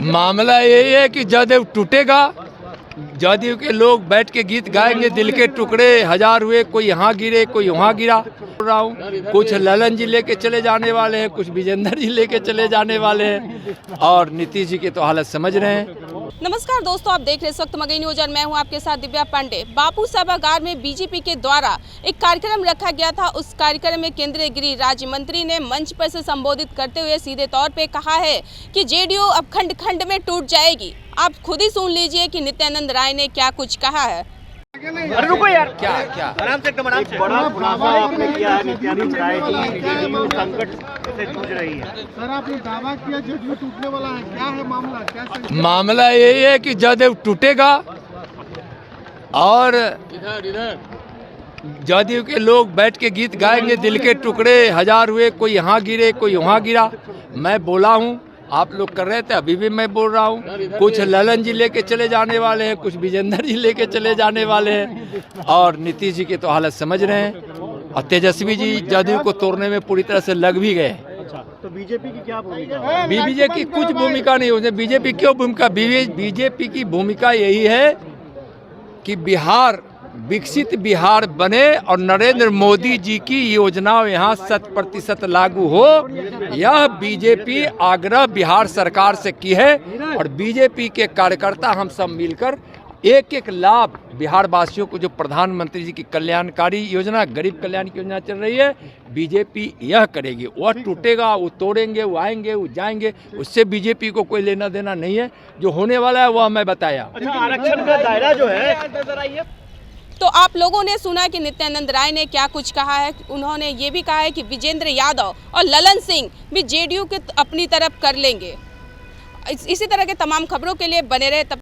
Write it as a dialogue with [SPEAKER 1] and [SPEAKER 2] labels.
[SPEAKER 1] मामला यही है कि जदयू टूटेगा, जदयू के लोग बैठ के गीत गाएंगे, दिल के टुकड़े हजार हुए, कोई यहाँ गिरे कोई वहाँ गिरा। बोल रहा हूँ, कुछ ललन जी लेके चले जाने वाले हैं, कुछ विजेंद्र जी लेके चले जाने वाले हैं, और नीतीश जी की तो हालत समझ रहे हैं।
[SPEAKER 2] नमस्कार दोस्तों, आप देख रहे इस वक्त मगही न्यूज और मैं हूं आपके साथ दिव्या पांडे। बापू सभागार में बीजेपी के द्वारा एक कार्यक्रम रखा गया था। उस कार्यक्रम में केंद्रीय गृह राज्य मंत्री ने मंच पर से संबोधित करते हुए सीधे तौर पे कहा है कि जेडीयू अब खंड खंड में टूट जाएगी। आप खुद ही सुन लीजिए कि नित्यानंद राय ने क्या कुछ कहा है।
[SPEAKER 3] अरे रुको यार,
[SPEAKER 1] क्या
[SPEAKER 3] आराम से एकदम आराम से। बड़ा खुलासा आपने किया है नित्यानंद राय जी, जेडीयू संकट से जूझ रही है।
[SPEAKER 4] सर, आपने दावा किया जेडीयू टूटने वाला है, क्या है मामला? क्या
[SPEAKER 1] मामला यही है कि जदयू टूटेगा और जदयू के लोग बैठ के गीत गाएंगे, दिल के टुकड़े हजार हुए, कोई यहाँ गिरे कोई वहाँ गिरा। मैं बोला हूँ, आप लोग कर रहे थे, अभी भी मैं बोल रहा हूँ, कुछ ललन जी लेके चले जाने वाले हैं, कुछ विजेंद्र जी लेके चले जाने वाले हैं, और नीतीश जी की तो हालत समझ रहे हैं, और तेजस्वी जी जदयू को तोड़ने में पूरी तरह से लग भी गए।
[SPEAKER 3] तो बीजेपी की क्या भूमिका?
[SPEAKER 1] बीजेपी की कुछ भूमिका नहीं होती। बीजेपी क्यों भूमिका? बीजेपी की भूमिका यही है कि बिहार विकसित बिहार बने और नरेंद्र मोदी जी की योजना यहाँ 100% लागू हो। यह बीजेपी आग्रह बिहार सरकार से की है, और बीजेपी के कार्यकर्ता हम सब मिलकर एक एक लाभ बिहार वासियों को, जो प्रधानमंत्री जी की कल्याणकारी योजना, गरीब कल्याण की योजना चल रही है, बीजेपी यह करेगी। वह टूटेगा, वो तोड़ेंगे, वो आएंगे, वो जाएंगे, उससे बीजेपी को कोई लेना देना नहीं है। जो होने वाला है वह मैं बताया।
[SPEAKER 3] अच्छा, आरक्षण का दायरा जो है,
[SPEAKER 2] तो आप लोगों ने सुना कि नित्यानंद राय ने क्या कुछ कहा है। उन्होंने ये भी कहा है कि विजेंद्र यादव और ललन सिंह भी जेडीयू के अपनी तरफ कर लेंगे। इसी तरह के तमाम खबरों के लिए बने रहे। तब